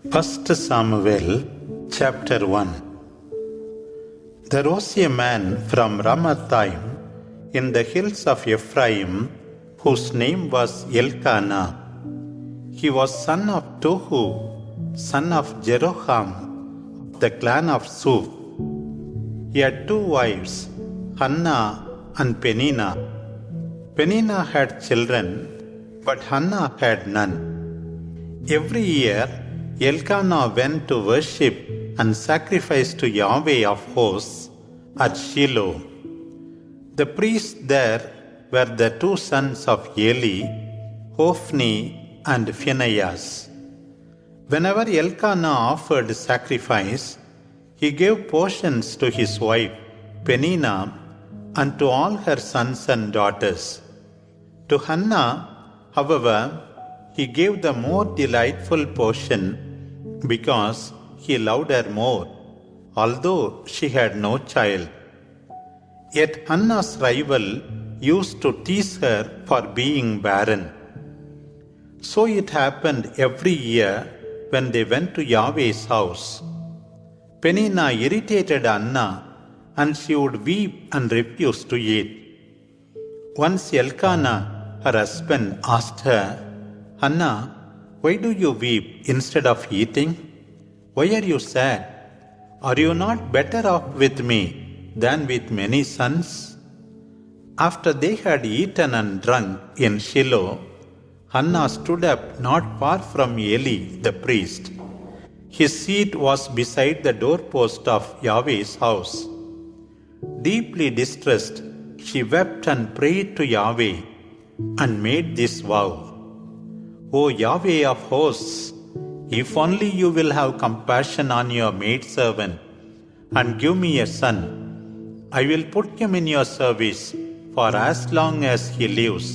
1 Samuel chapter 1. There was a man from Ramathaim in the hills of Ephraim whose name was Elkanah. He was son of Tohu, son of Jeroham, of the clan of Zuf. He had two wives, Hannah and Peninnah. Peninnah had children, but Hannah had none. Every year, Elkanah went to worship and sacrifice to Yahweh of hosts at Shiloh. The priests there were the two sons of Eli, Hophni and Phinehas. Whenever Elkanah offered sacrifice, he gave portions to his wife Peninnah and to all her sons and daughters. To Hannah, however, he gave the more delightful portion because he loved her more, although she had no child. Yet Hannah's rival used to tease her for being barren. So it happened every year when they went to Yahweh's house. Peninnah irritated Hannah, and she would weep and refuse to eat. Once Elkanah, her husband, asked her, "Hannah, why do you weep instead of eating? Why are you sad? Are you not better off with me than with many sons?" After they had eaten and drunk in Shiloh, Hannah stood up not far from Eli the priest. His seat was beside the doorpost of Yahweh's house. Deeply distressed, she wept and prayed to Yahweh and made this vow. "O Yahweh of hosts, if only you will have compassion on your maidservant and give me a son, I will put him in your service for as long as he lives,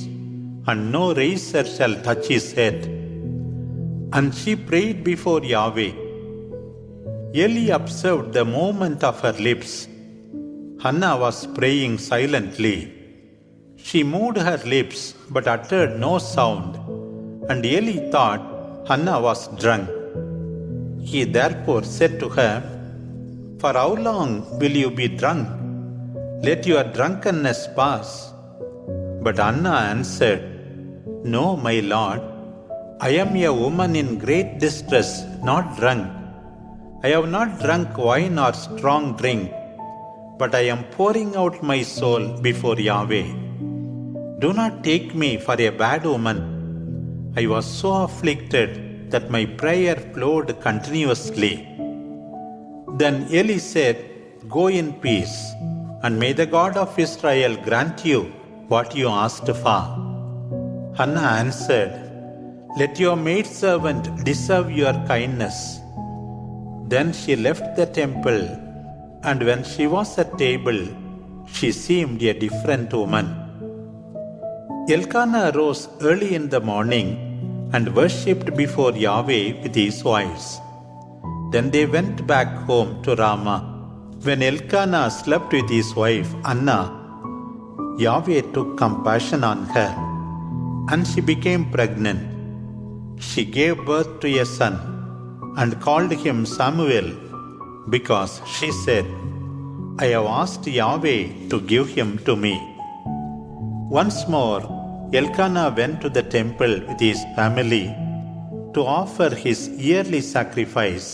and no razor shall touch his head." And she prayed before Yahweh. Eli observed the movement of her lips. Hannah was praying silently. She moved her lips but uttered no sound, and Eli thought Hannah was drunk. He therefore said to her, "For how long will you be drunk? Let your drunkenness pass." But Hannah answered, "No, my lord, I am a woman in great distress, not drunk. I have not drunk wine or strong drink, but I am pouring out my soul before Yahweh. Do not take me for a bad woman. I was so afflicted that my prayer flowed continuously." Then Eli said, "Go in peace, and may the God of Israel grant you what you asked for." Hannah answered, "Let your maidservant deserve your kindness." Then she left the temple, and when she was at table, she seemed a different woman. Elkanah rose early in the morning and worshipped before Yahweh with his wives. Then they went back home to Ramah. When Elkanah slept with his wife Hannah, Yahweh took compassion on her, and she became pregnant. She gave birth to a son and called him Samuel, because she said, "I have asked Yahweh to give him to me." Once more, Elkanah went to the temple with his family to offer his yearly sacrifice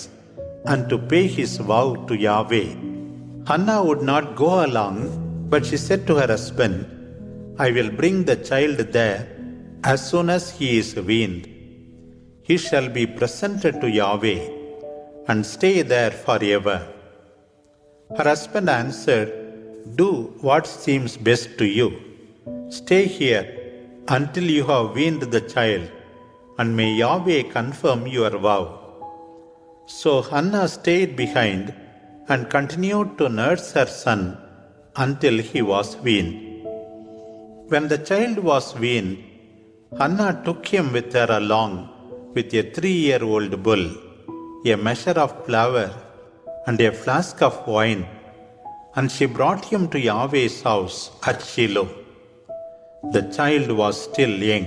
and to pay his vow to Yahweh. Hannah would not go along, but she said to her husband, "I will bring the child there as soon as he is weaned. He shall be presented to Yahweh and stay there forever." Her husband answered, "Do what seems best to you. Stay here until you have weaned the child, and may Yahweh confirm your vow." So Hannah stayed behind and continued to nurse her son until he was weaned. When the child was weaned, Hannah took him with her along with a 3-year-old bull, a measure of flour, and a flask of wine, and she brought him to Yahweh's house at Shiloh. The child was still young.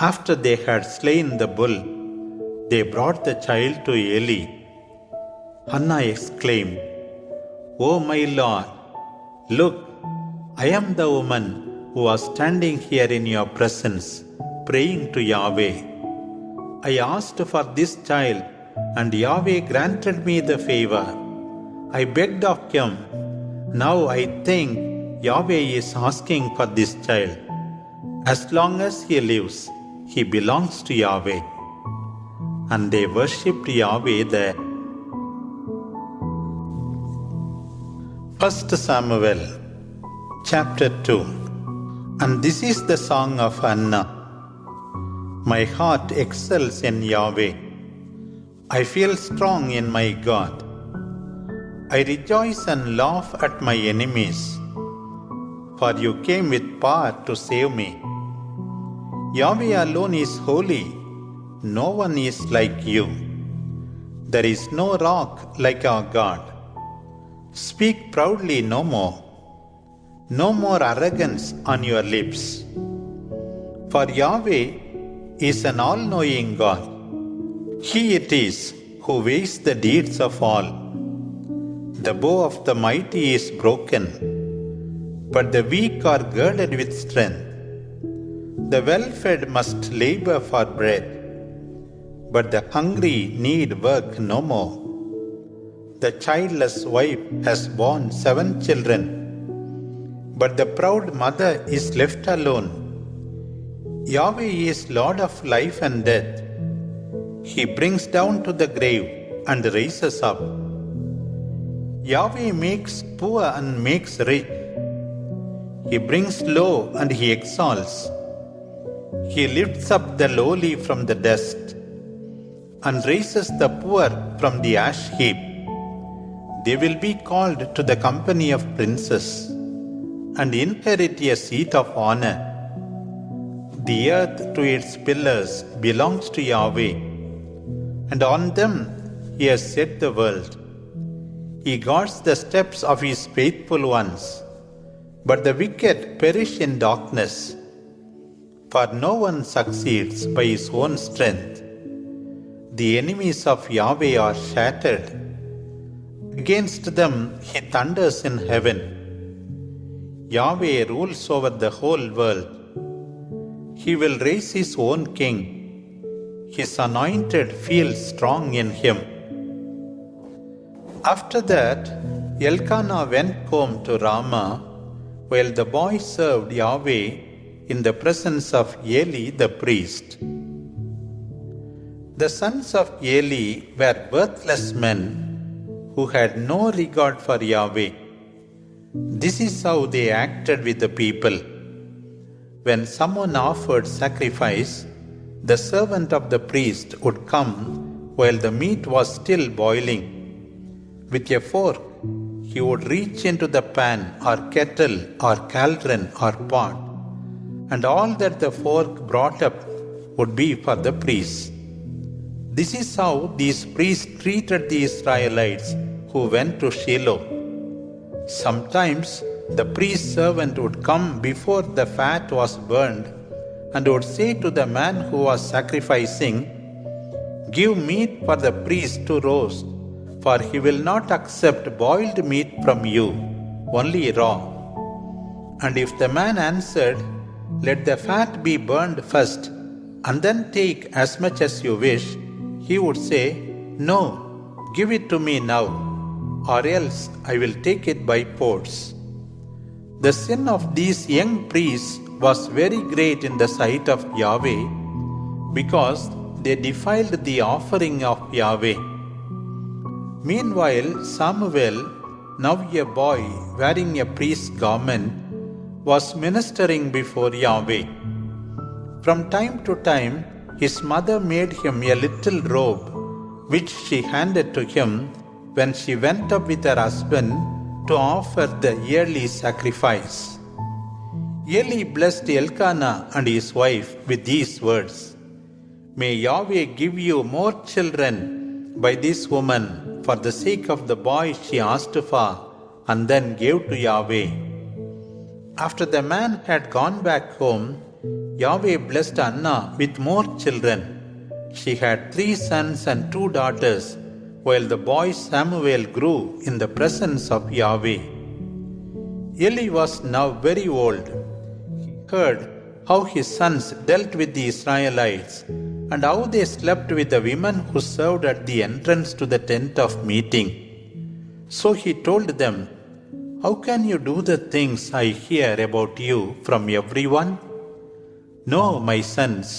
After they had slain the bull, they brought the child to Eli. Hannah exclaimed, "Oh my Lord, look, I am the woman who was standing here in your presence, praying to Yahweh. I asked for this child, and Yahweh granted me the favor. I begged of him. Now I think Yahweh is asking for this child. As long as he lives, he belongs to Yahweh." And they worshipped Yahweh there. 1 Samuel chapter 2. And this is the song of Hannah. My heart excels in Yahweh. I feel strong in my God. I rejoice and laugh at my enemies, for you came with power to save me. Yahweh alone is holy. No one is like you. There is no rock like our God. Speak proudly no more. No more arrogance on your lips. For Yahweh is an all-knowing God. He it is who weighs the deeds of all. The bow of the mighty is broken, but the weak are girded with strength. The well-fed must labor for bread, but the hungry need work no more. The childless wife has borne 7 children, but the proud mother is left alone. Yahweh is Lord of life and death. He brings down to the grave and raises up. Yahweh makes poor and makes rich. He brings low and he exalts. He lifts up the lowly from the dust and raises the poor from the ash heap. They will be called to the company of princes and inherit a seat of honor. The earth to its pillars belongs to Yahweh, and on them he has set the world. He guards the steps of his faithful ones, but the wicked perish in darkness. For no one succeeds by his own strength. The enemies of Yahweh are shattered. Against them he thunders in heaven. Yahweh rules over the whole world. He will raise his own king. His anointed feels strong in him. After that, Elkanah went home to Ramah, while the boy served Yahweh in the presence of Eli the priest. The sons of Eli were worthless men who had no regard for Yahweh. This is how they acted with the people. When someone offered sacrifice, the servant of the priest would come while the meat was still boiling. With a fork, he would reach into the pan or kettle or cauldron or pot, and all that the fork brought up would be for the priests. This is how these priests treated the Israelites who went to Shiloh. Sometimes the priest's servant would come before the fat was burned and would say to the man who was sacrificing, "Give meat for the priest to roast, for he will not accept boiled meat from you, only raw." And if the man answered, "Let the fat be burned first, and then take as much as you wish," he would say, "No, give it to me now, or else I will take it by force." The sin of these young priests was very great in the sight of Yahweh, because they defiled the offering of Yahweh. Meanwhile, Samuel, now a boy wearing a priest's garment, was ministering before Yahweh. From time to time, his mother made him a little robe, which she handed to him when she went up with her husband to offer the yearly sacrifice. Eli blessed Elkanah and his wife with these words, "May Yahweh give you more children by this woman for the sake of the boy she asked for and then gave to Yahweh." After the man had gone back home, Yahweh blessed Hannah with more children, she had 3 sons and 2 daughters, while the boy Samuel grew in the presence of Yahweh. Eli was now very old. He heard how his sons dealt with the Israelites and how they slept with the women who served at the entrance to the tent of meeting. So he told them, "How can you do the things I hear about you from everyone? No, my sons,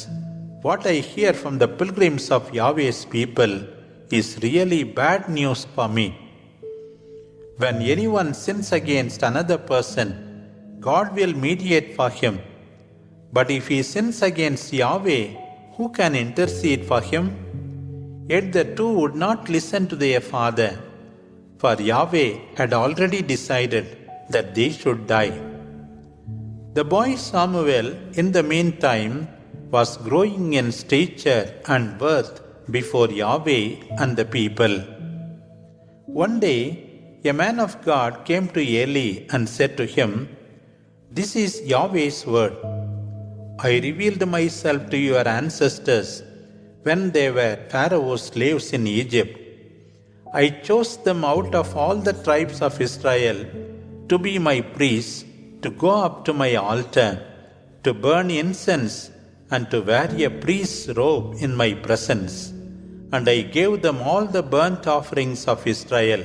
what I hear from the pilgrims of Yahweh's people is really bad news for me. When anyone sins against another person, God will mediate for him. But if he sins against Yahweh, who can intercede for him?" Yet the two would not listen to their father, for Yahweh had already decided that they should die. The boy Samuel, in the meantime, was growing in stature and worth before Yahweh and the people. One day, a man of God came to Eli and said to him, "This is Yahweh's word. I revealed myself to your ancestors when they were Pharaoh's slaves in Egypt. I chose them out of all the tribes of Israel to be my priests, to go up to my altar, to burn incense, and to wear a priest's robe in my presence. And I gave them all the burnt offerings of Israel.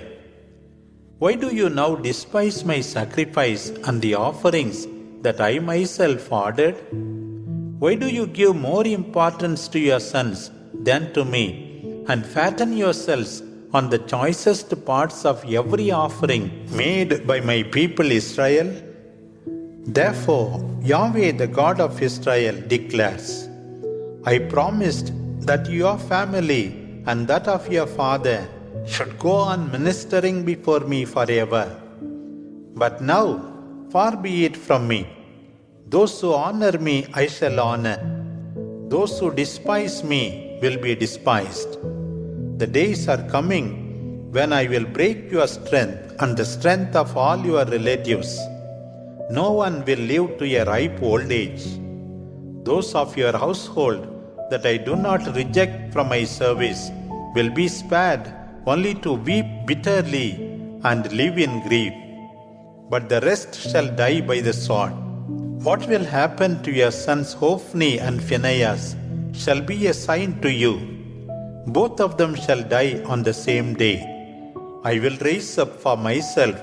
Why do you now despise my sacrifice and the offerings that I myself ordered? Why do you give more importance to your sons than to me, and fatten yourselves on the choicest parts of every offering made by my people Israel? Therefore, Yahweh, the God of Israel, declares, I promised that your family and that of your father should go on ministering before me forever. But now, far be it from me. Those who honor me I shall honor. Those who despise me will be despised. The days are coming when I will break your strength and the strength of all your relatives. No one will live to a ripe old age. Those of your household that I do not reject from my service will be spared only to weep bitterly and live in grief. But the rest shall die by the sword. What will happen to your sons Hophni and Phinehas shall be a sign to you. Both of them shall die on the same day. I will raise up for myself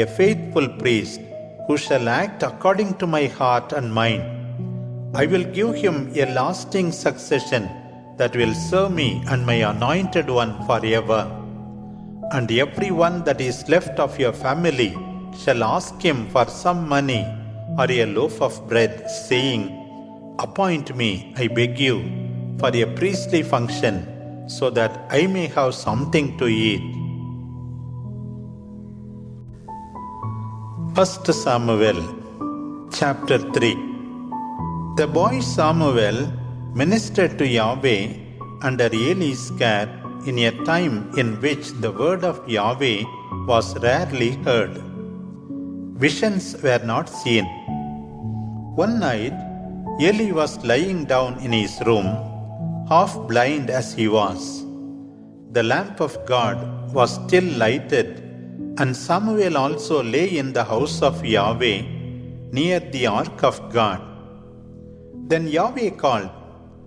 a faithful priest who shall act according to my heart and mind. I will give him a lasting succession that will serve me and my anointed one forever. And everyone that is left of your family shall ask him for some money or a loaf of bread, saying, Appoint me, I beg you, for a priestly function, so that I may have something to eat. 1 Samuel chapter 3. The boy Samuel ministered to Yahweh under Eli's care in a time in which the word of Yahweh was rarely heard. Visions were not seen. One night, Eli was lying down in his room, half blind as he was. The lamp of God was still lighted, and Samuel also lay in the house of Yahweh near the ark of God. Then Yahweh called,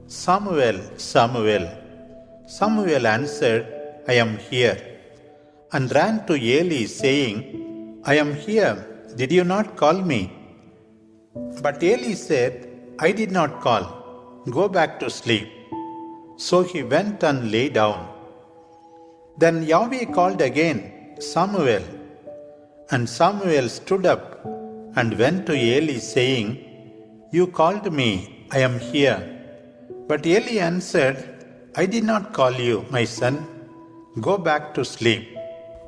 Samuel, Samuel. Samuel answered, I am here, and ran to Eli, saying, I am here. Did you not call me? But Eli said, I did not call. Go back to sleep. So he went and lay down. Then Yahweh called again, Samuel. And Samuel stood up and went to Eli, saying, You called me, I am here. But Eli answered, I did not call you, my son. Go back to sleep.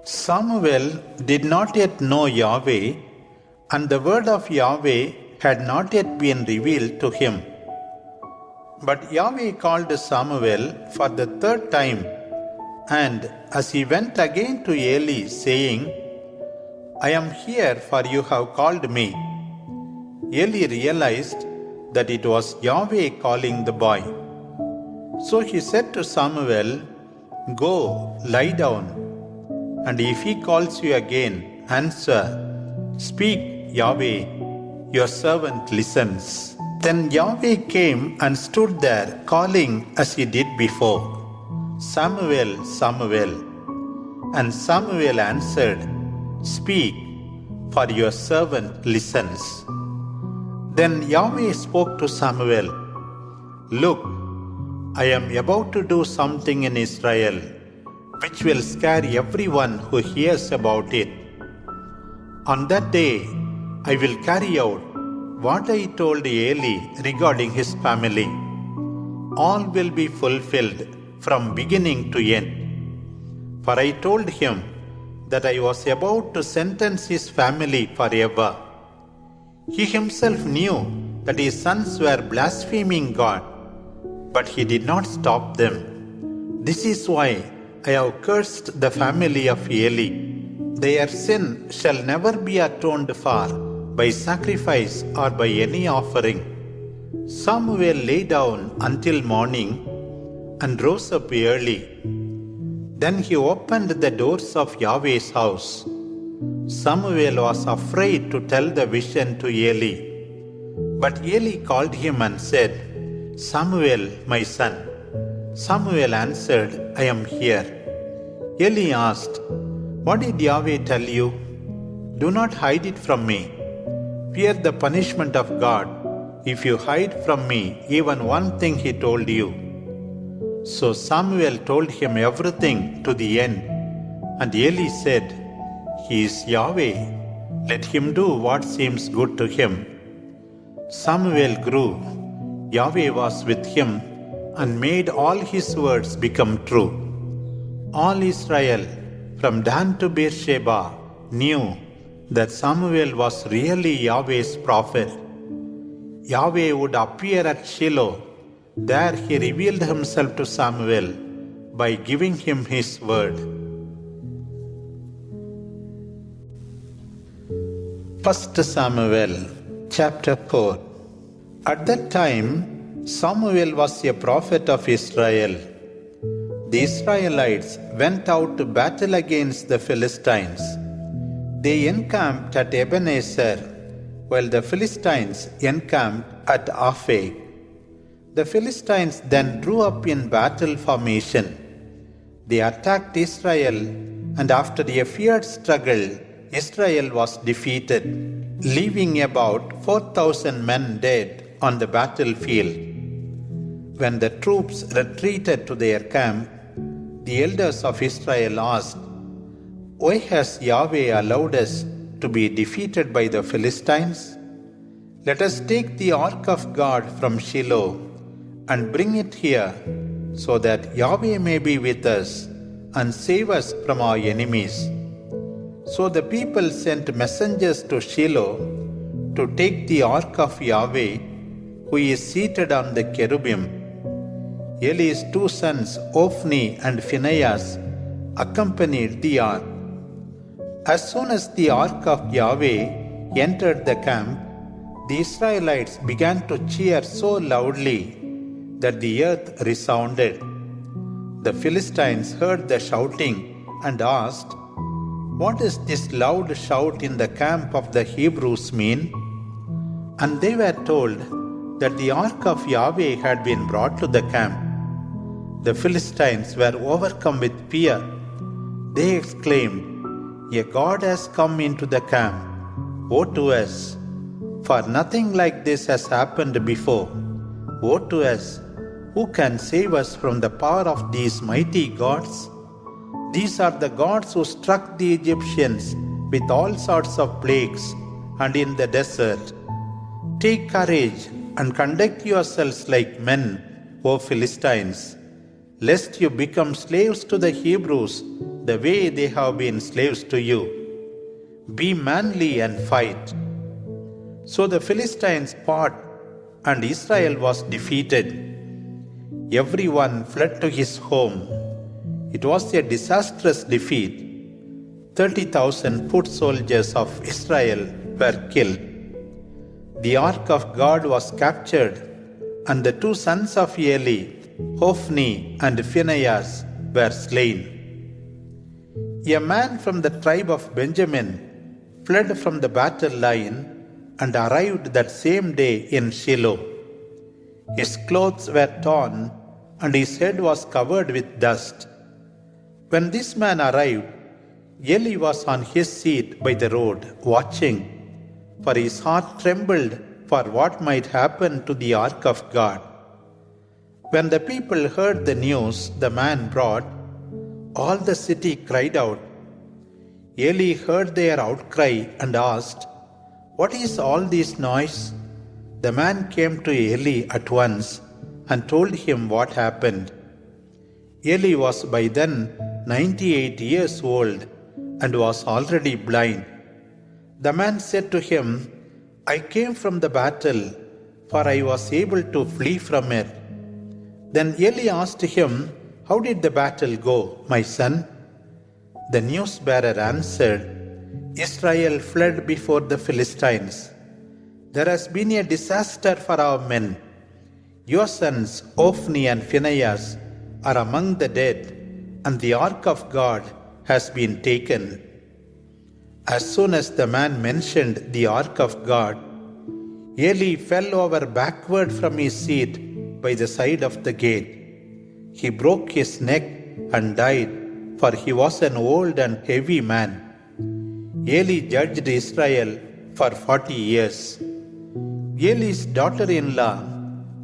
Samuel did not yet know Yahweh, and the word of Yahweh had not yet been revealed to him. But Yahweh called Samuel for the third time, and as he went again to Eli, saying, I am here, for you have called me. Eli realized that it was Yahweh calling the boy. So he said to Samuel, "Go, lie down, and if he calls you again, answer, 'Speak, Yahweh, your servant listens.'" Then Yahweh came and stood there, calling as he did before, "Samuel, Samuel." And Samuel answered, "Speak, for your servant listens." Then Yahweh spoke to Samuel, "Look, I am about to do something in Israel, which will scare everyone who hears about it. On that day, I will carry out what I told Eli regarding his family. All will be fulfilled from beginning to end. For I told him that I was about to sentence his family forever." He himself knew that his sons were blaspheming God, but he did not stop them. "This is why I have cursed the family of Eli. Their sin shall never be atoned for by sacrifice or by any offering." Samuel lay down until morning and rose up early. Then he opened the doors of Yahweh's house. Samuel was afraid to tell the vision to Eli. But Eli called him and said, "Samuel, my son." Samuel answered, "I am here." Eli asked, "What did Yahweh tell you?" "Do not hide it from me. Fear the punishment of God if you hide from me even one thing he told you." So Samuel told him everything to the end. And Eli said, "He is Yahweh. Let him do what seems good to him." Samuel grew. Yahweh was with him and made all his words become true. All Israel, from Dan to Beersheba, knew that Samuel was really Yahweh's prophet. Yahweh would appear at Shiloh. There he revealed himself to Samuel by giving him his word. 1 Samuel chapter 4. At that time, Samuel was a prophet of Israel. The Israelites went out to battle against the Philistines. They encamped at Ebenezer, while the Philistines encamped at Aphek. The Philistines then drew up in battle formation. They attacked Israel, and after a fierce struggle, Israel was defeated, leaving about 4,000 men dead on the battlefield. When the troops retreated to their camp, the elders of Israel asked, "Why has Yahweh allowed us to be defeated by the Philistines? Let us take the ark of God from Shiloh and bring it here, so that Yahweh may be with us and save us from our enemies." So the people sent messengers to Shiloh to take the ark of Yahweh, who is seated on the cherubim. Eli's two sons, Ophni and Phinehas, accompanied the ark. As soon as the ark of Yahweh entered the camp, the Israelites began to cheer so loudly that the earth resounded. The Philistines heard the shouting and asked, "What does this loud shout in the camp of the Hebrews mean?" And they were told that the ark of Yahweh had been brought to the camp. The Philistines were overcome with fear. They exclaimed, "A god has come into the camp. Woe to us! For nothing like this has happened before. Woe to us! Who can save us from the power of these mighty gods? These are the gods who struck the Egyptians with all sorts of plagues and in the desert. Take courage and conduct yourselves like men, O Philistines, lest you become slaves to the Hebrews the way they have been slaves to you. Be manly and fight." So the Philistines fought, and Israel was defeated. Everyone fled to his home. It was a disastrous defeat. 30,000 foot soldiers of Israel were killed. The ark of God was captured, and the two sons of Eli Hophni and Phinehas were slain. A man from the tribe of Benjamin fled from the battle line and arrived that same day in Shiloh. His clothes were torn and his head was covered with dust. When this man arrived, Eli was on his seat by the road, watching, for his heart trembled for what might happen to the ark of God. When the people heard the news the man brought, all the city cried out. Eli heard their outcry and asked, "What is all this noise?" The man came to Eli at once and told him what happened. Eli was by then 98 years old and was already blind. The man said to him, "I came from the battle, for I was able to flee from it." Then Eli asked him, "How did the battle go, my son?" The news-bearer answered, "Israel fled before the Philistines. There has been a disaster for our men. Your sons Hophni and Phinehas are among the dead, and the ark of God has been taken." As soon as the man mentioned the ark of God, Eli fell over backward from his seat by the side of the gate. He broke his neck and died, for he was an old and heavy man. Eli judged Israel for 40 years. Eli's daughter-in-law,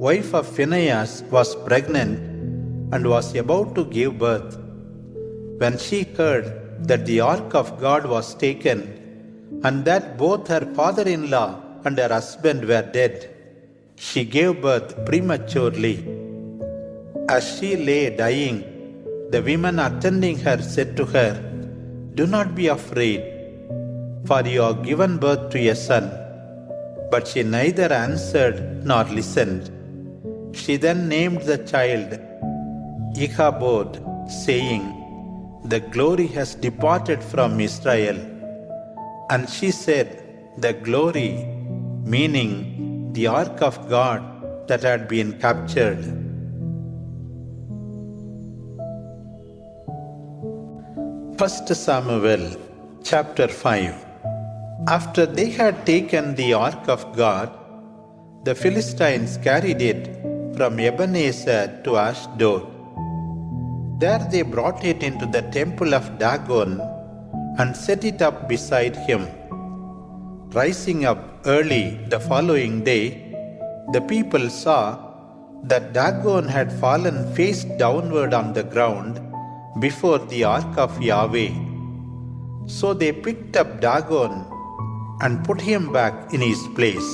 wife of Phinehas, was pregnant and was about to give birth. When she heard that the ark of God was taken and that both her father-in-law and her husband were dead, she gave birth prematurely. As she lay dying, the women attending her said to her, "Do not be afraid, for you have given birth to a son." But she neither answered nor listened. She then named the child Ichabod, saying, "The glory has departed from Israel." And she said, "The glory," meaning the ark of God that had been captured. First Samuel chapter 5. After they had taken the ark of God, the Philistines carried it from Ebenezer to Ashdod. There they brought it into the temple of Dagon and set it up beside him. Rising up early the following day, the people saw that Dagon had fallen face downward on the ground before the ark of Yahweh. So they picked up Dagon and put him back in his place.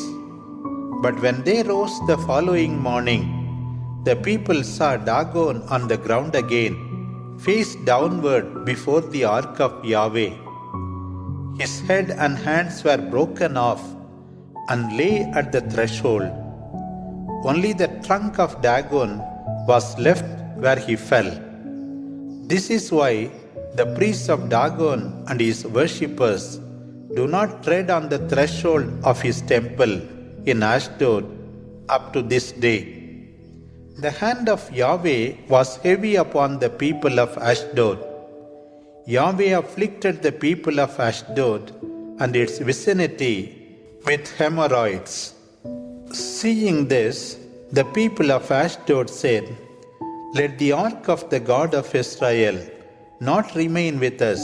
But when they rose the following morning, the people saw Dagon on the ground again, face downward before the ark of Yahweh. His head and hands were broken off and lay at the threshold. Only the trunk of Dagon was left where he fell. This is why the priests of Dagon and his worshippers do not tread on the threshold of his temple in Ashdod up to this day. The hand of Yahweh was heavy upon the people of Ashdod. Yahweh afflicted the people of Ashdod and its vicinity with hemorrhoids. Seeing this, the people of Ashdod said, "Let the ark of the God of Israel not remain with us.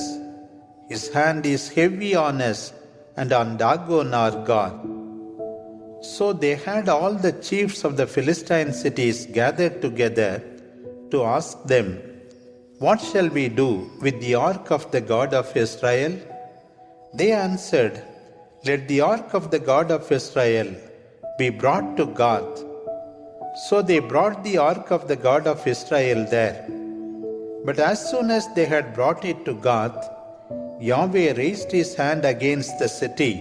His hand is heavy on us and on Dagon our God." So they had all the chiefs of the Philistine cities gathered together to ask them, "What shall we do with the ark of the God of Israel?" They answered, "Let the ark of the God of Israel be brought to Gath." So they brought the ark of the God of Israel there. But as soon as they had brought it to Gath, Yahweh raised his hand against the city,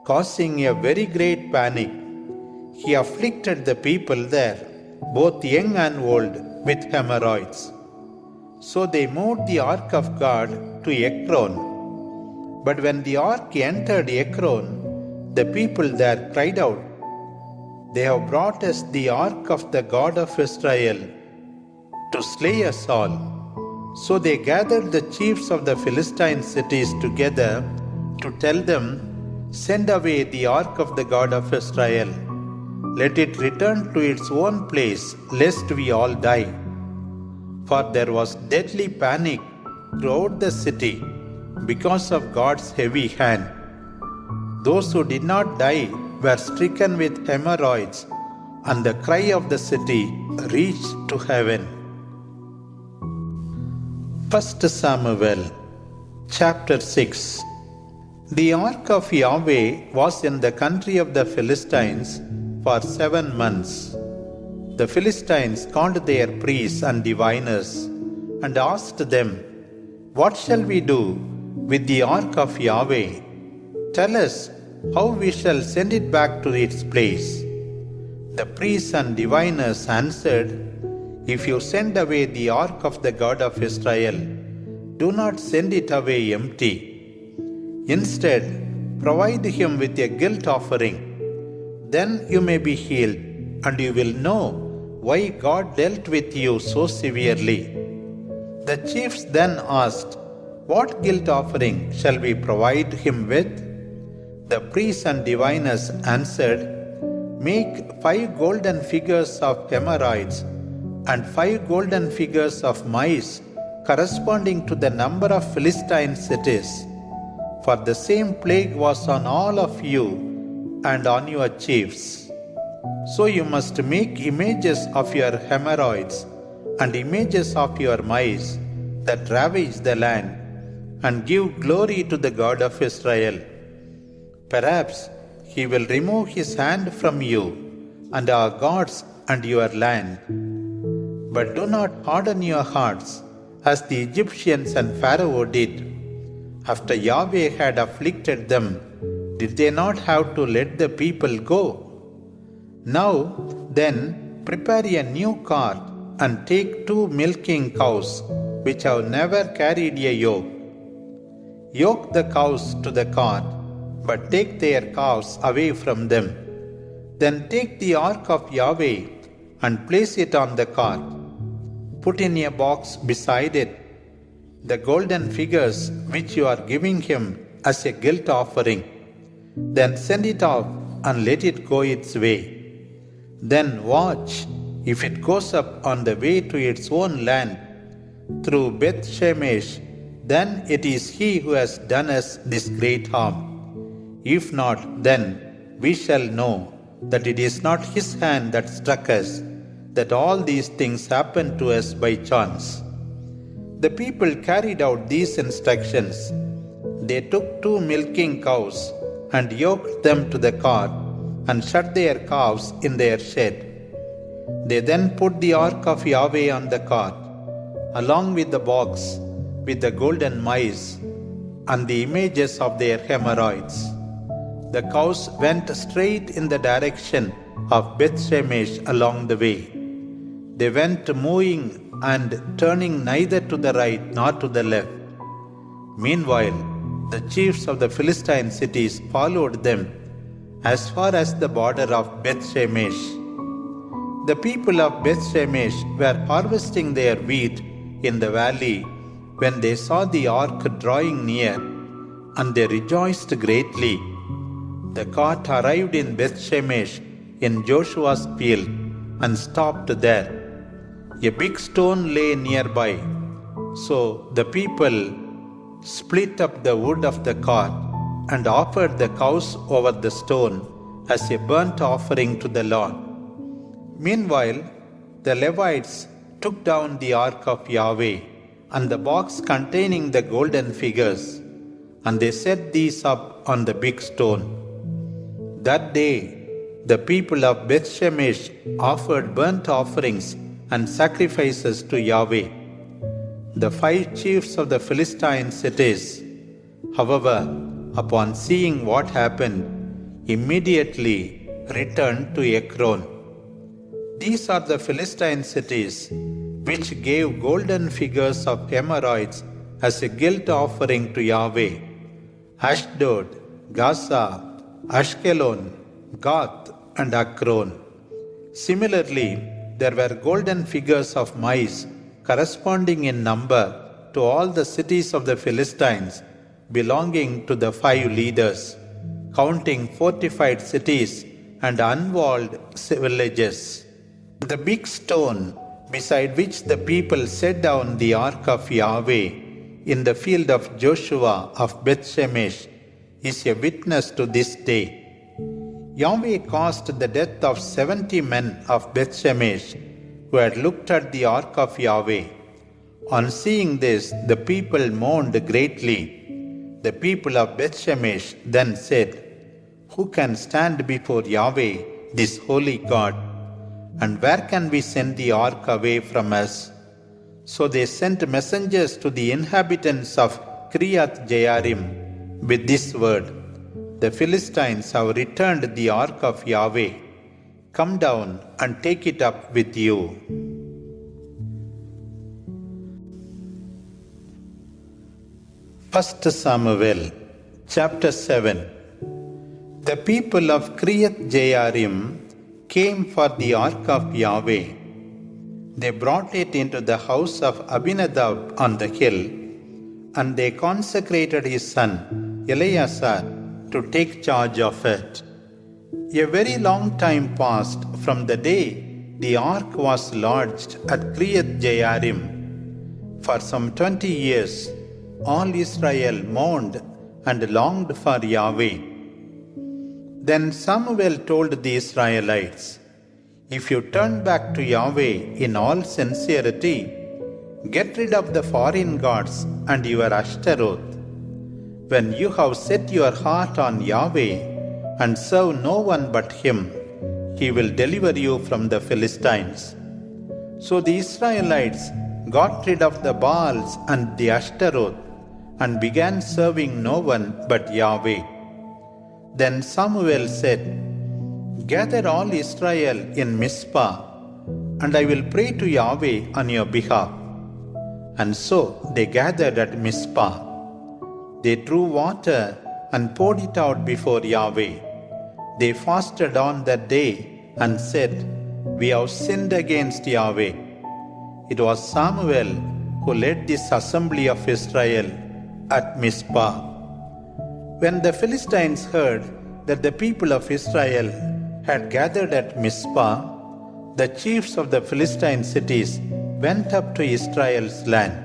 causing a very great panic. He afflicted the people there, both young and old, with hemorrhoids. So they moved the ark of God to Ekron. But when the ark entered Ekron, the people there cried out, "They have brought us the ark of the God of Israel to slay us all. So they gathered the chiefs of the Philistine cities together to tell them, "Send away the ark of the God of Israel. Let it return to its own place, lest we all die." For there was deadly panic throughout the city because of God's heavy hand. Those who did not die were stricken with hemorrhoids, and the cry of the city reached to heaven. 1 Samuel chapter 6. The ark of Yahweh was in the country of the Philistines for 7 months. The Philistines called their priests and diviners and asked them, "What shall we do with the ark of Yahweh? Tell us how we shall send it back to its place." The priests and diviners answered, "If you send away the ark of the God of Israel, do not send it away empty. Instead, provide him with a guilt offering. Then you may be healed, and you will know why God dealt with you so severely." The chiefs then asked, "What guilt offering shall we provide him with?" The priests and diviners answered, "Make 5 golden figures of hemorrhoids and 5 golden figures of mice corresponding to the number of Philistine cities. For the same plague was on all of you and on your chiefs. So you must make images of your hemorrhoids and images of your mice that ravage the land, and give glory to the God of Israel. Perhaps he will remove his hand from you and our gods and your land. But do not harden your hearts as the Egyptians and Pharaoh did. After Yahweh had afflicted them, did they not have to let the people go? Now then, prepare a new cart and take 2 milking cows which have never carried a yoke. Yoke the cows to the cart, but take their calves away from them. Then take the ark of Yahweh and place it on the cart. Put in a box beside it the golden figures which you are giving him as a guilt offering. Then send it off and let it go its way. Then watch. If it goes up on the way to its own land through Beth Shemesh, then it is he who has done us this great harm. If not, then we shall know that it is not his hand that struck us, that all these things happened to us by chance." The people carried out these instructions. They took 2 milking cows and yoked them to the cart and shut their calves in their shed. They then put the ark of Yahweh on the cart, along with the box with the golden mice and the images of their hemorrhoids. The cows went straight in the direction of Beth Shemesh along the way. They went mooing and turning neither to the right nor to the left. Meanwhile, the chiefs of the Philistine cities followed them as far as the border of Beth Shemesh. The people of Beth Shemesh were harvesting their wheat in the valley when they saw the ark drawing near, and they rejoiced greatly. The cart arrived in Beth Shemesh in Joshua's field and stopped there. A big stone lay nearby, so the people split up the wood of the cart and offered the cows over the stone as a burnt offering to the Lord. Meanwhile, the Levites took down the ark of Yahweh and the box containing the golden figures, and they set these up on the big stone. That day, the people of Beth Shemesh offered burnt offerings and sacrifices to Yahweh. The 5 chiefs of the Philistine cities, however, upon seeing what happened, immediately returned to Ekron. These are the Philistine cities which gave golden figures of hemorrhoids as a guilt offering to Yahweh: Ashdod, Gaza, Ashkelon, Gath, and Akron. Similarly, there were golden figures of mice corresponding in number to all the cities of the Philistines belonging to the 5 leaders, counting fortified cities and unwalled villages. The big stone beside which the people set down the ark of Yahweh in the field of Joshua of Beth-Shemesh is a witness to this day. Yahweh caused the death of 70 men of Beth-Shemesh who had looked at the ark of Yahweh. On seeing this, the people mourned greatly. The people of Beth-Shemesh then said, "Who can stand before Yahweh, this holy God? And where can we send the ark away from us?" So they sent messengers to the inhabitants of Kiriath Jearim with this word, "The Philistines have returned the ark of Yahweh. Come down and take it up with you." 1 Samuel chapter 7. The people of Kiriath Jearim came for the ark of Yahweh. They brought it into the house of Abinadab on the hill, and they consecrated his son Eleazar to take charge of it. A very long time passed from the day the ark was lodged at Kiriath Jearim. For some 20 years, all Israel mourned and longed for Yahweh. Then Samuel told the Israelites, "If you turn back to Yahweh in all sincerity, get rid of the foreign gods and your Ashtaroth. When you have set your heart on Yahweh and serve no one but Him, He will deliver you from the Philistines." So the Israelites got rid of the Baals and the Ashtaroth and began serving no one but Yahweh. Then Samuel said, "Gather all Israel in Mizpah, and I will pray to Yahweh on your behalf." And so they gathered at Mizpah. They drew water and poured it out before Yahweh. They fasted on that day and said, "We have sinned against Yahweh." It was Samuel who led this assembly of Israel at Mizpah. When the Philistines heard that the people of Israel had gathered at Mizpah, the chiefs of the Philistine cities went up to Israel's land.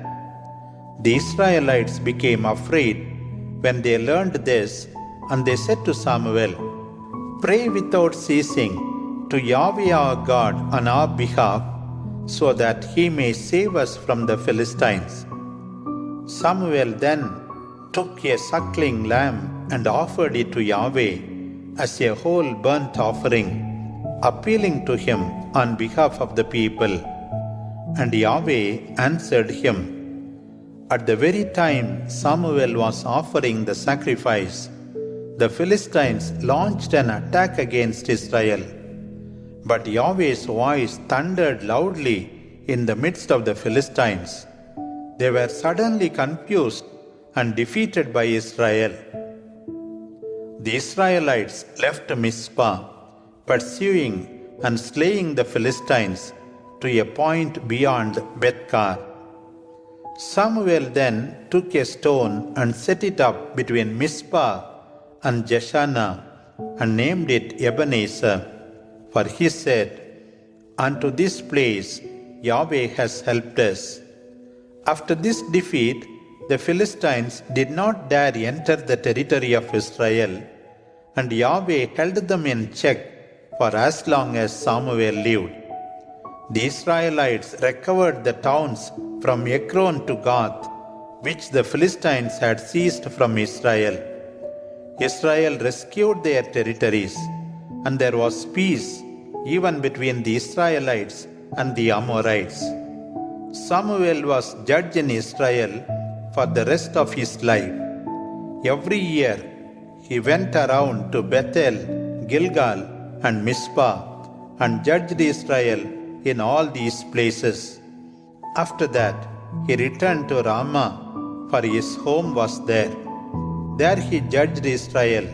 The Israelites became afraid when they learned this, and they said to Samuel, "Pray without ceasing to Yahweh our God on our behalf, so that He may save us from the Philistines." Samuel then took a suckling lamb and offered it to Yahweh as a whole burnt offering, appealing to Him on behalf of the people. And Yahweh answered him. At the very time Samuel was offering the sacrifice, the Philistines launched an attack against Israel. But Yahweh's voice thundered loudly in the midst of the Philistines. They were suddenly confused and defeated by Israel. The Israelites left Mizpah, pursuing and slaying the Philistines to a point beyond Beth-kar. Samuel then took a stone and set it up between Mizpah and Jeshanah and named it Ebenezer, for he said, "Unto this place Yahweh has helped us." After this defeat, the Philistines did not dare enter the territory of Israel, and Yahweh held them in check for as long as Samuel lived. The Israelites recovered the towns from Ekron to Gath, which the Philistines had seized from Israel. Israel rescued their territories, and there was peace even between the Israelites and the Amorites. Samuel was judge in Israel for the rest of his life. Every year he went around to Bethel, Gilgal, and Mizpah and judged Israel in all these places. After that he returned to Ramah, for his home was there. There he judged Israel,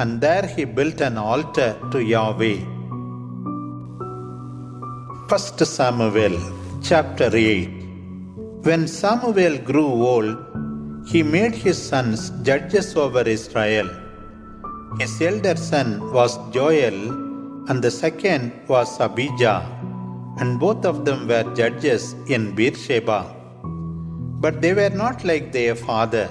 and there he built an altar to Yahweh. 1 Samuel chapter 8. When Samuel grew old, he made his sons judges over Israel. His elder son was Joel, and the second was Abijah, and both of them were judges in Beersheba. But they were not like their father.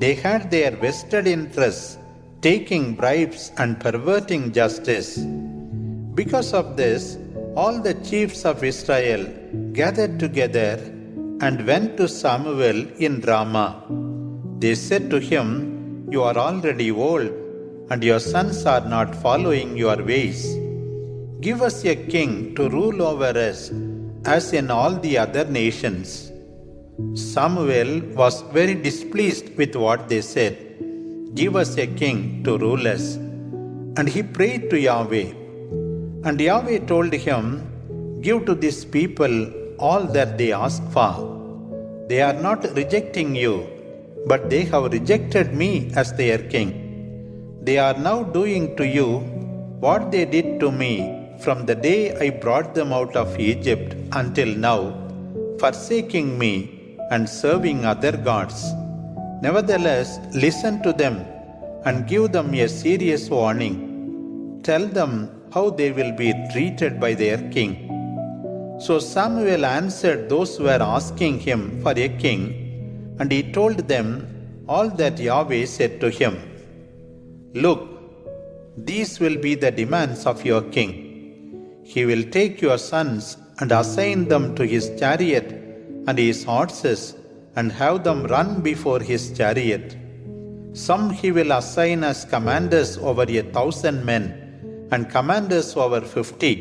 They had their vested interests, taking bribes and perverting justice. Because of this, all the chiefs of Israel gathered together and went to Samuel in Ramah. They said to him, "You are already old, and your sons are not following your ways. Give us a king to rule over us, as in all the other nations." Samuel was very displeased with what they said. "Give us a king to rule us." And he prayed to Yahweh. And Yahweh told him, "Give to these people all that they ask for. They are not rejecting you, but they have rejected me as their king. They are now doing to you what they did to me from the day I brought them out of Egypt until now, forsaking me and serving other gods. Nevertheless, listen to them and give them a serious warning. Tell them how they will be treated by their king." So Samuel answered those who were asking him for a king, and he told them all that Yahweh said to him. "Look, these will be the demands of your king. He will take your sons and assign them to his chariot and his horses and have them run before his chariot. Some he will assign as commanders over 1,000 men and commanders over 50.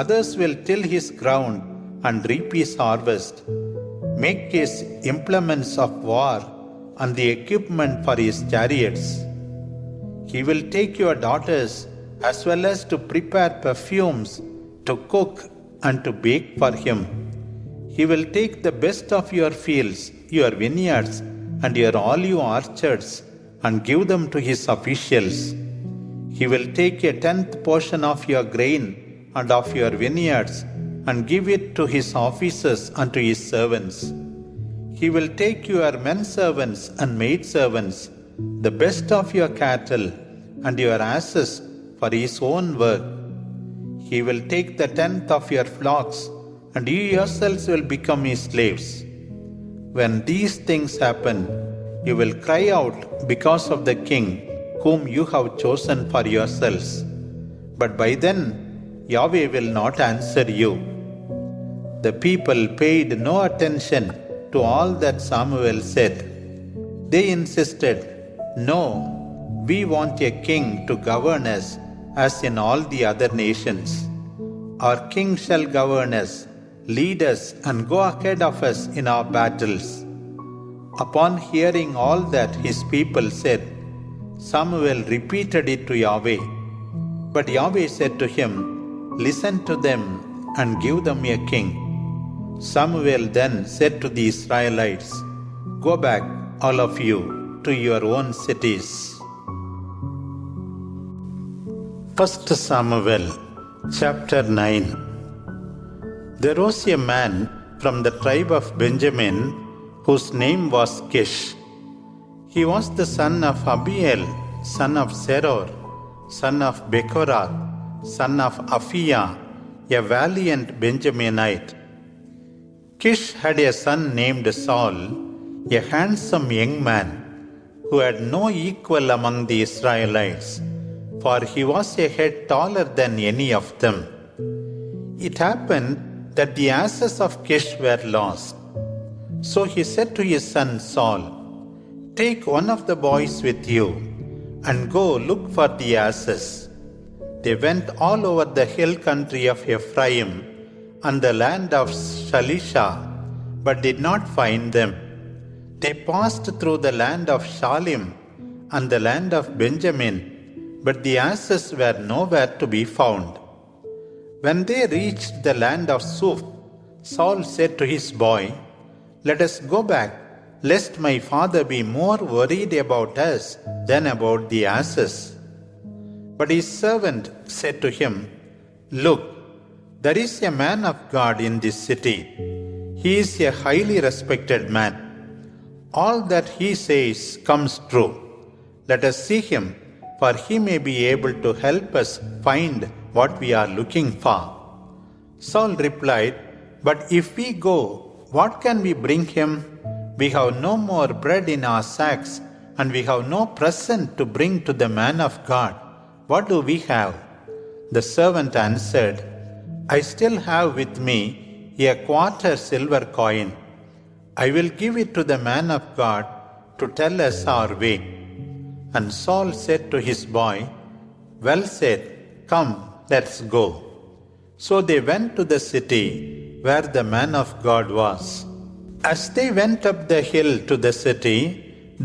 Others will till his ground and reap his harvest, make his implements of war and the equipment for his chariots. He will take your daughters as well as to prepare perfumes, to cook and to bake for him. He will take the best of your fields, your vineyards, and your olive orchards, and give them to his officials. He will take a 10th portion of your grain and of your vineyards, and give it to his officers and to his servants. He will take your men servants and maid servants, the best of your cattle and your asses for his own work. He will take the 10th of your flocks, and you yourselves will become his slaves. When these things happen, you will cry out because of the king whom you have chosen for yourselves. But by then, Yahweh will not answer you." The people paid no attention to all that Samuel said. They insisted, "No, we want a king to govern us as in all the other nations. Our king shall govern us, lead us, and go ahead of us in our battles." Upon hearing all that his people said, Samuel repeated it to Yahweh. But Yahweh said to him, "Listen to them and give them a king." Samuel then said to the Israelites, "Go back, all of you, to your own cities." 1 Samuel chapter 9. There was a man from the tribe of Benjamin whose name was Kish. He was the son of Abiel, son of Zeror, son of Bechorath, son of Aphiah, a valiant Benjaminite. Kish had a son named Saul, a handsome young man, who had no equal among the Israelites, for he was a head taller than any of them. It happened that the asses of Kish were lost. So he said to his son Saul, "Take one of the boys with you, and go look for the asses." They went all over the hill country of Ephraim and the land of Shalisha, but did not find them. They passed through the land of Shalim and the land of Benjamin, but the asses were nowhere to be found. When they reached the land of Suph, Saul said to his boy, "Let us go back, lest my father be more worried about us than about the asses." But his servant said to him, "Look, there is a man of God in this city. He is a highly respected man. All that he says comes true. Let us see him, for he may be able to help us find what we are looking for." Saul replied, "But if we go, what can we bring him? We have no more bread in our sacks, and we have no present to bring to the man of God. What do we have?" The servant answered, "I still have with me a quarter silver coin. I will give it to the man of God to tell us our way." And Saul said to his boy, "Well said, come, let's go." So they went to the city where the man of God was. As they went up the hill to the city,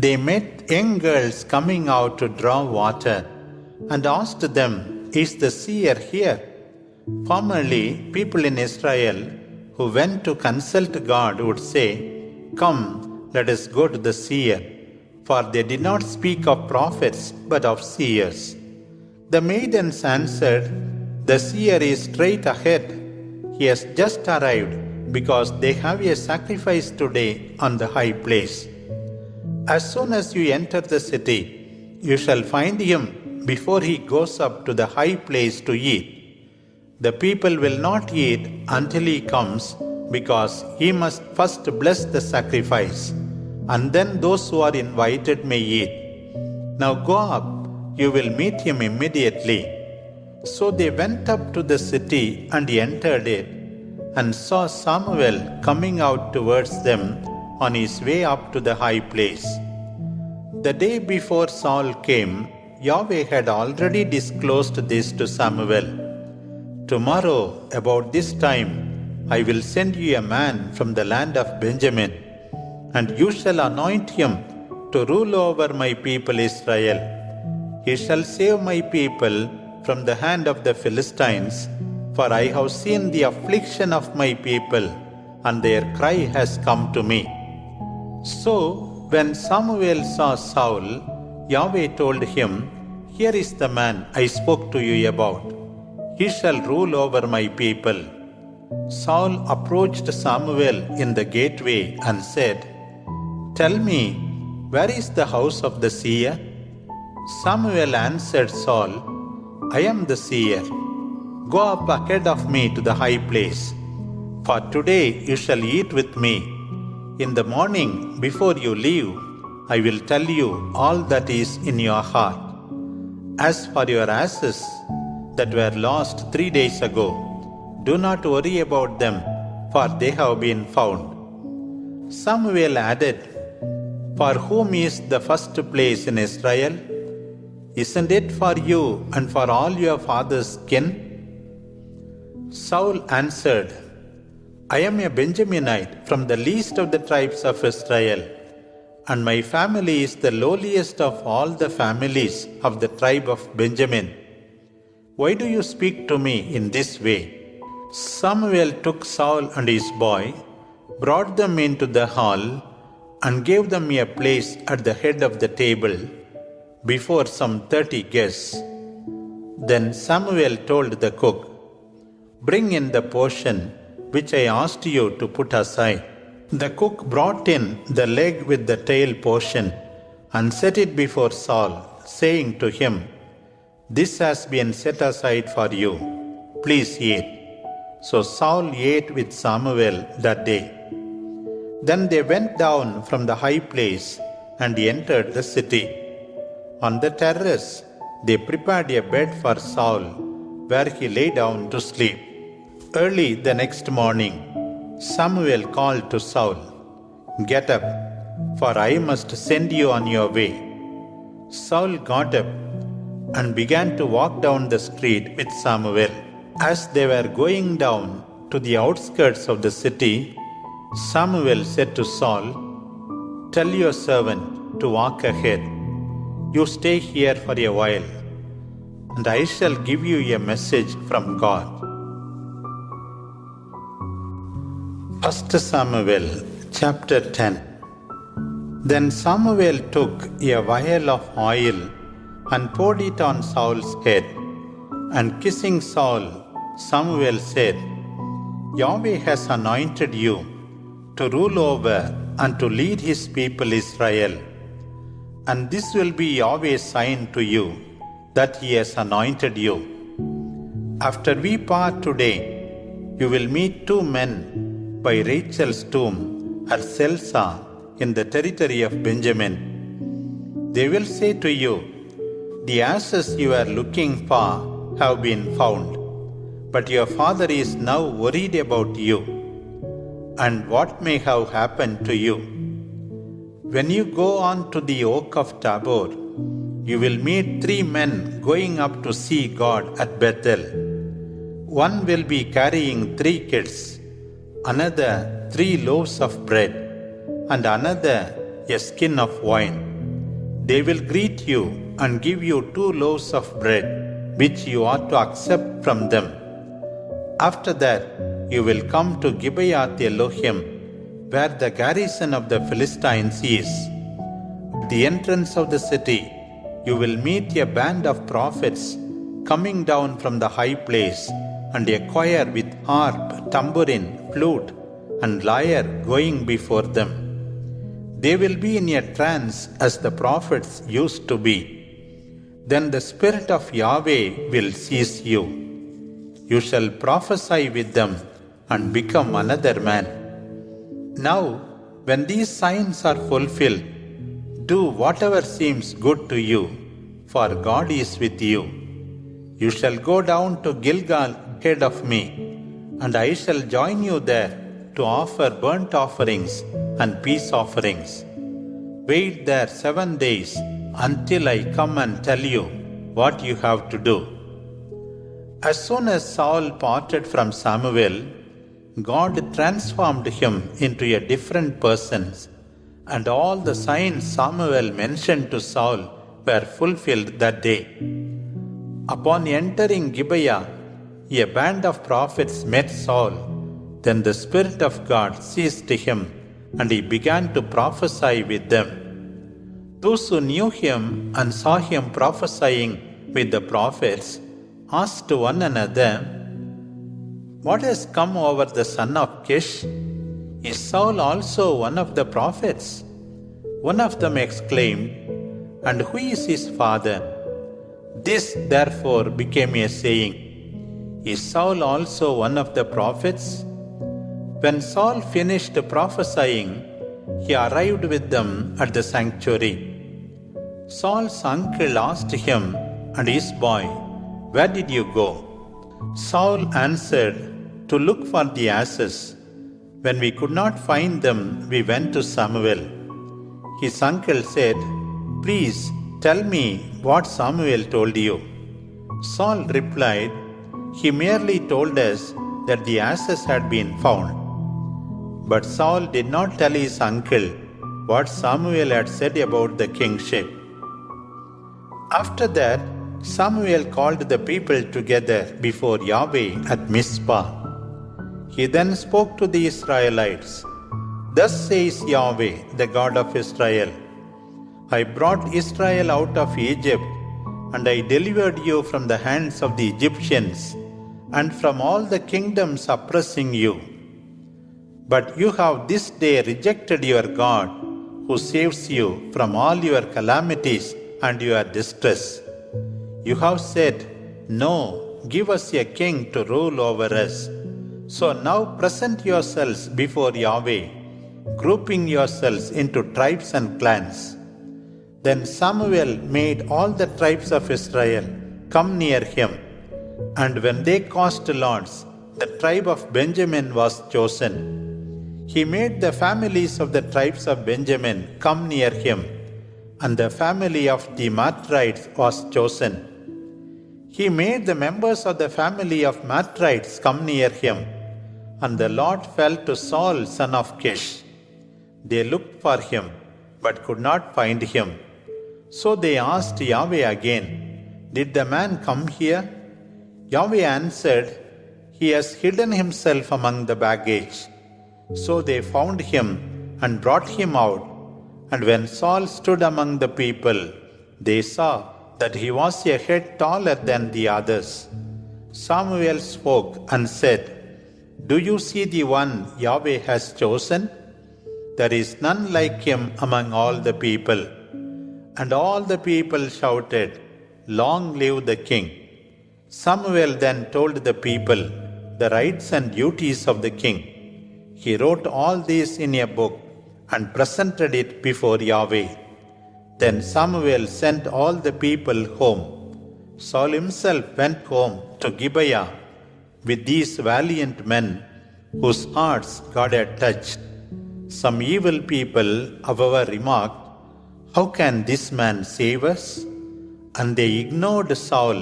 they met young girls coming out to draw water, and asked them, "Is the seer here?" Formerly, people in Israel who went to consult God would say, "Come, let us go to the seer," for they did not speak of prophets but of seers. The maidens answered, "The seer is straight ahead. He has just arrived because they have a sacrifice today on the high place. As soon as you enter the city, you shall find him before he goes up to the high place to eat. The people will not eat until he comes, because he must first bless the sacrifice, and then those who are invited may eat. Now go up, you will meet him immediately." So they went up to the city and entered it, and saw Samuel coming out towards them on his way up to the high place. The day before Saul came, Yahweh had already disclosed this to Samuel. "Tomorrow, about this time, I will send you a man from the land of Benjamin, and you shall anoint him to rule over my people Israel. He shall save my people from the hand of the Philistines, for I have seen the affliction of my people, and their cry has come to me." So, when Samuel saw Saul, Yahweh told him, "Here is the man I spoke to you about. He shall rule over my people." Saul approached Samuel in the gateway and said, "Tell me, where is the house of the seer?" Samuel answered Saul, "I am the seer. Go up ahead of me to the high place, for today you shall eat with me. In the morning, before you leave, I will tell you all that is in your heart. As for your asses that were lost 3 days ago, do not worry about them, for they have been found." Samuel added, "For whom is the first place in Israel? Isn't it for you and for all your father's kin?" Saul answered, "I am a Benjaminite from the least of the tribes of Israel, and my family is the lowliest of all the families of the tribe of Benjamin. Why do you speak to me in this way?" Samuel took Saul and his boy, brought them into the hall, and gave them a place at the head of the table before some 30 guests. Then Samuel told the cook, "Bring in the portion which I asked you to put aside." The cook brought in the leg with the tail portion and set it before Saul, saying to him, "This has been set aside for you. Please eat." So Saul ate with Samuel that day. Then they went down from the high place and entered the city. On the terrace, they prepared a bed for Saul, where he lay down to sleep. Early the next morning, Samuel called to Saul, "Get up, for I must send you on your way." Saul got up and began to walk down the street with Samuel. As they were going down to the outskirts of the city, Samuel said to Saul, "Tell your servant to walk ahead. You stay here for a while, and I shall give you a message from God." 1 Samuel chapter 10. Then Samuel took a vial of oil and poured it on Saul's head, and kissing Saul, Samuel said, "Yahweh has anointed you, to rule over and to lead his people Israel. And this will be Yahweh's sign to you, that he has anointed you. After we part today, you will meet 2 men by Rachel's tomb at Selsa in the territory of Benjamin. They will say to you, the asses you are looking for have been found, but your father is now worried about you and what may have happened to you. When you go on to the oak of Tabor, you will meet 3 men going up to see God at Bethel. One will be carrying 3 kids, another 3 loaves of bread, and another a skin of wine. They will greet you and give you 2 loaves of bread, which you ought to accept from them. After that, you will come to Gibeath Elohim, where the garrison of the Philistines is. At the entrance of the city, you will meet a band of prophets coming down from the high place, and a choir with harp, tambourine, flute, and lyre going before them. They will be in a trance as the prophets used to be. Then the Spirit of Yahweh will seize you. You shall prophesy with them and become another man. Now, when these signs are fulfilled, do whatever seems good to you, for God is with you. You shall go down to Gilgal ahead of me, and I shall join you there to offer burnt offerings and peace offerings. Wait there 7 days until I come and tell you what you have to do. As soon as Saul parted from Samuel, God transformed him into a different person, and all the signs Samuel mentioned to Saul were fulfilled that day. Upon entering Gibeah, a band of prophets met Saul. Then the Spirit of God seized him, and he began to prophesy with them. Those who knew him and saw him prophesying with the prophets asked one another, what has come over the son of Kish? Is Saul also one of the prophets? One of them exclaimed, and who is his father? This therefore became a saying, is Saul also one of the prophets? When Saul finished prophesying, he arrived with them at the sanctuary. Saul's uncle asked him and his boy, where did you go? Saul answered, to look for the asses. When we could not find them, we went to Samuel. His uncle said, please tell me what Samuel told you. Saul replied, he merely told us that the asses had been found. But Saul did not tell his uncle what Samuel had said about the kingship. After that, Samuel called the people together before Yahweh at Mizpah. He then spoke to the Israelites, thus says Yahweh, the God of Israel, I brought Israel out of Egypt, and I delivered you from the hands of the Egyptians, and from all the kingdoms oppressing you. But you have this day rejected your God, who saves you from all your calamities and your distress. You have said, no, give us a king to rule over us. So now present yourselves before Yahweh, grouping yourselves into tribes and clans. Then Samuel made all the tribes of Israel come near him, and when they cast lots, the tribe of Benjamin was chosen. He made the families of the tribes of Benjamin come near him, and the family of the Matrites was chosen. He made the members of the family of Matrites come near him, and the lot fell to Saul son of Kish. They looked for him, but could not find him. So they asked Yahweh again, did the man come here? Yahweh answered, he has hidden himself among the baggage. So they found him and brought him out. And when Saul stood among the people, they saw that he was a head taller than the others. Samuel spoke and said, do you see the one Yahweh has chosen? There is none like him among all the people. And all the people shouted, Long live the king! Samuel then told the people the rights and duties of the king. He wrote all this in a book and presented it before Yahweh. Then Samuel sent all the people home. Saul himself went home to Gibeah with these valiant men whose hearts God had touched. Some evil people, however, remarked, How can this man save us? And they ignored Saul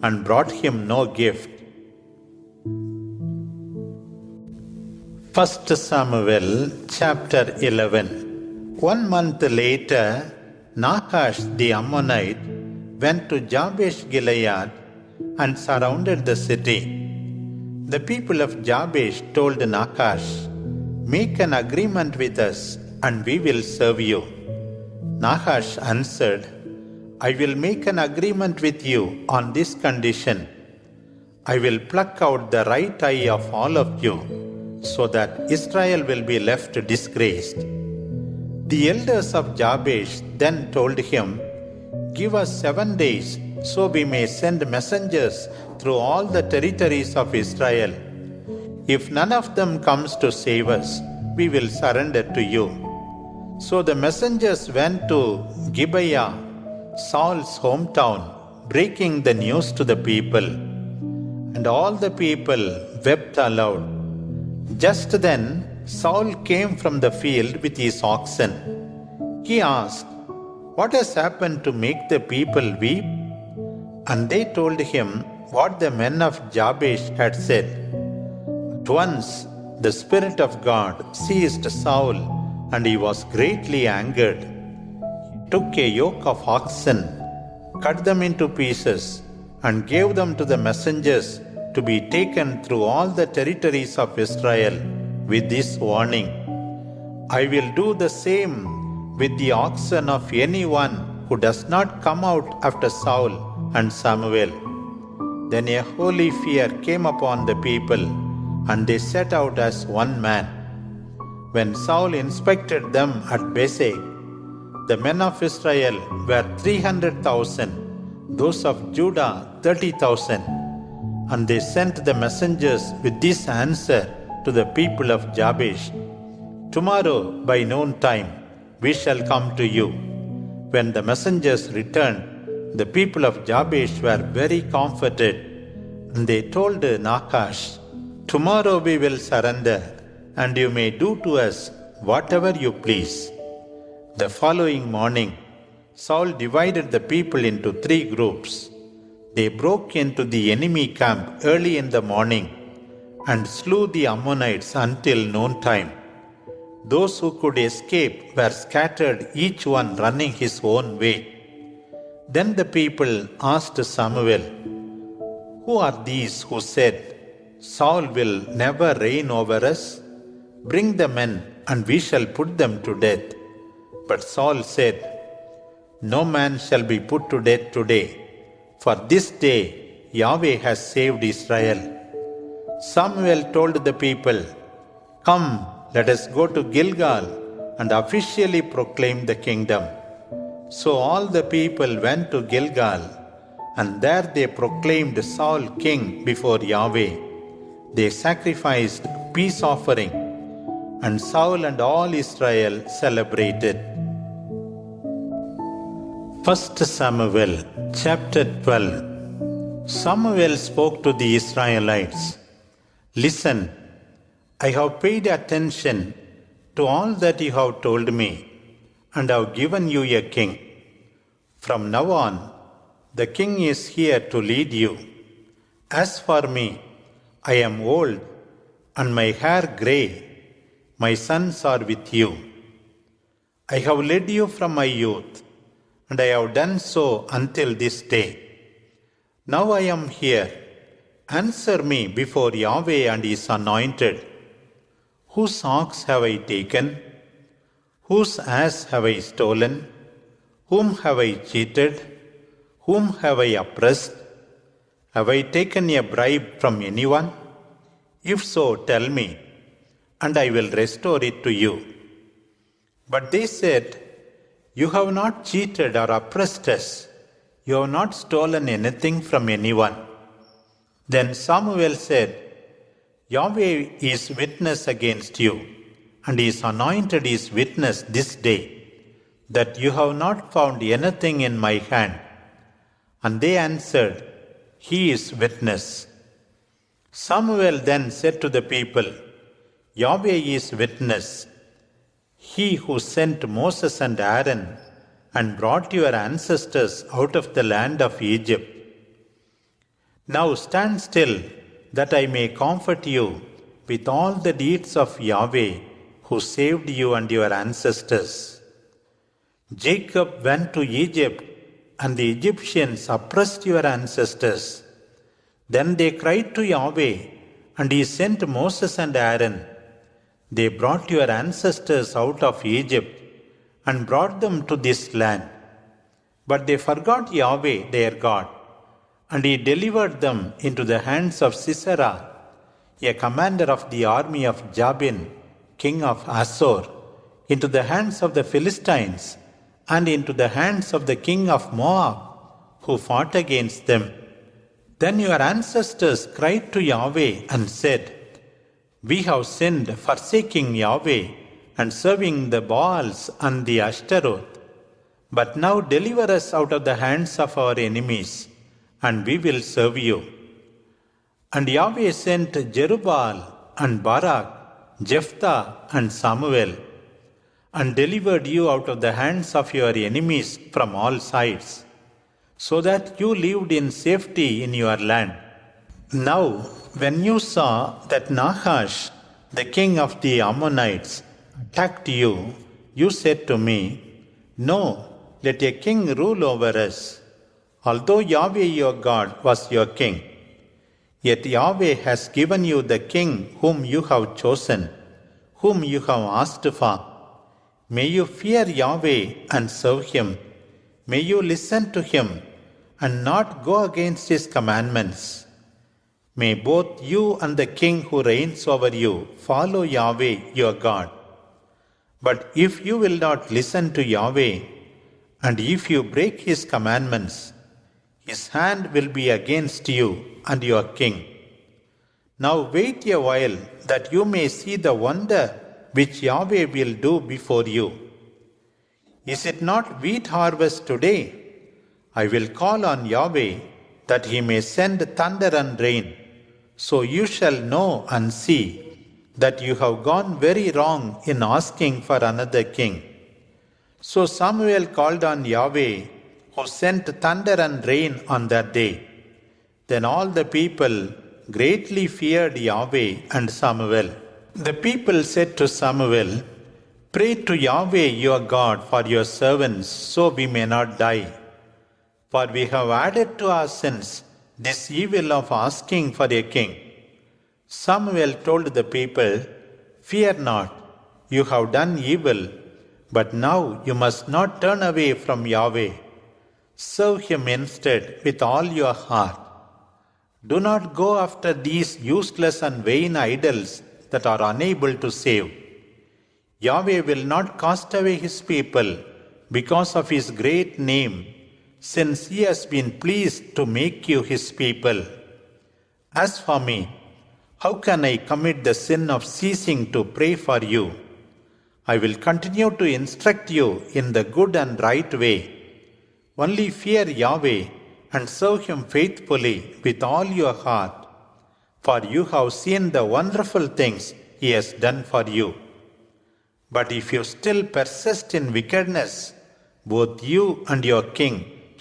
and brought him no gift. 1 Samuel chapter 11. 1 month later, Nahash the Ammonite went to Jabesh Gilead and surrounded the city. The people of Jabesh told Nahash, Make an agreement with us and we will serve you. Nahash answered, I will make an agreement with you on this condition. I will pluck out the right eye of all of you, so that Israel will be left disgraced. The elders of Jabesh then told him, Give us 7 days, so we may send messengers through all the territories of Israel. If none of them comes to save us, we will surrender to you. So the messengers went to Gibeah, Saul's hometown, breaking the news to the people. And all the people wept aloud. Just then Saul came from the field with his oxen. He asked, What has happened to make the people weep? And they told him what the men of Jabesh had said. At once the Spirit of God seized Saul, and he was greatly angered. He took a yoke of oxen, cut them into pieces, and gave them to the messengers to be taken through all the territories of Israel with this warning, I will do the same with the oxen of anyone who does not come out after Saul and Samuel. Then a holy fear came upon the people, and they set out as one man. When Saul inspected them at Bezek, the men of Israel were 300,000, those of Judah 30,000. And they sent the messengers with this answer to the people of Jabesh, Tomorrow by noontime we shall come to you. When the messengers returned, the people of Jabesh were very comforted, and they told Nahash, Tomorrow we will surrender, and you may do to us whatever you please. The following morning, Saul divided the people into 3 groups. They broke into the enemy camp early in the morning and slew the Ammonites until noontime. Those who could escape were scattered, each one running his own way. Then the people asked Samuel, Who are these who said, Saul will never reign over us? Bring the men, and we shall put them to death. But Saul said, No man shall be put to death today, for this day Yahweh has saved Israel. Samuel told the people, Come, let us go to Gilgal and officially proclaim the kingdom. So all the people went to Gilgal, and there they proclaimed Saul king before Yahweh. They sacrificed peace offering, and Saul and all Israel celebrated. 1 Samuel chapter 12. Samuel spoke to the Israelites, Listen, I have paid attention to all that you have told me, and have given you a king. From now on, the king is here to lead you. As for me, I am old, and my hair grey. My sons are with you. I have led you from my youth, and I have done so until this day. Now I am here. Answer me before Yahweh and his anointed. Whose ox have I taken? Whose ass have I stolen? Whom have I cheated? Whom have I oppressed? Have I taken a bribe from anyone? If so, tell me, and I will restore it to you. But they said, "You have not cheated or oppressed us. You have not stolen anything from anyone." Then Samuel said, "Yahweh is witness against you, and his anointed is witness this day, that you have not found anything in my hand." And they answered, "He is witness." Samuel then said to the people, "Yahweh is witness, he who sent Moses and Aaron and brought your ancestors out of the land of Egypt. Now stand still, that I may comfort you with all the deeds of Yahweh, who saved you and your ancestors. Jacob went to Egypt, and the Egyptians oppressed your ancestors. Then they cried to Yahweh, and he sent Moses and Aaron. They brought your ancestors out of Egypt and brought them to this land. But they forgot Yahweh their God, and he delivered them into the hands of Sisera, a commander of the army of Jabin, king of Assur, into the hands of the Philistines, and into the hands of the king of Moab, who fought against them. Then your ancestors cried to Yahweh and said, 'We have sinned, forsaking Yahweh and serving the Baals and the Ashtaroth. But now deliver us out of the hands of our enemies, and we will serve you.' And Yahweh sent Jerubbaal and Barak, Jephthah and Samuel, and delivered you out of the hands of your enemies from all sides, so that you lived in safety in your land. Now, when you saw that Nahash, the king of the Ammonites, attacked you, you said to me, 'No, let a king rule over us,' although Yahweh your God was your king. Yet Yahweh has given you the king whom you have chosen, whom you have asked for. May you fear Yahweh and serve him. May you listen to him and not go against his commandments. May both you and the king who reigns over you follow Yahweh your God. But if you will not listen to Yahweh, and if you break his commandments, his hand will be against you and your king. Now wait a while, that you may see the wonder which Yahweh will do before you. Is it not wheat harvest today? I will call on Yahweh, that he may send thunder and rain. So you shall know and see that you have gone very wrong in asking for another king." So Samuel called on Yahweh, who sent thunder and rain on that day. Then all the people greatly feared Yahweh and Samuel. The people said to Samuel, "Pray to Yahweh your God for your servants, so we may not die. For we have added to our sins this evil of asking for a king." Samuel told the people, "Fear not, you have done evil, but now you must not turn away from Yahweh. Serve him instead with all your heart. Do not go after these useless and vain idols that are unable to save. Yahweh will not cast away his people because of his great name, since he has been pleased to make you his people. As for me, how can I commit the sin of ceasing to pray for you? I will continue to instruct you in the good and right way. Only fear Yahweh and serve him faithfully with all your heart, for you have seen the wonderful things he has done for you. But if you still persist in wickedness, both you and your king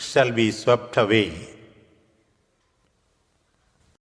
shall be swept away."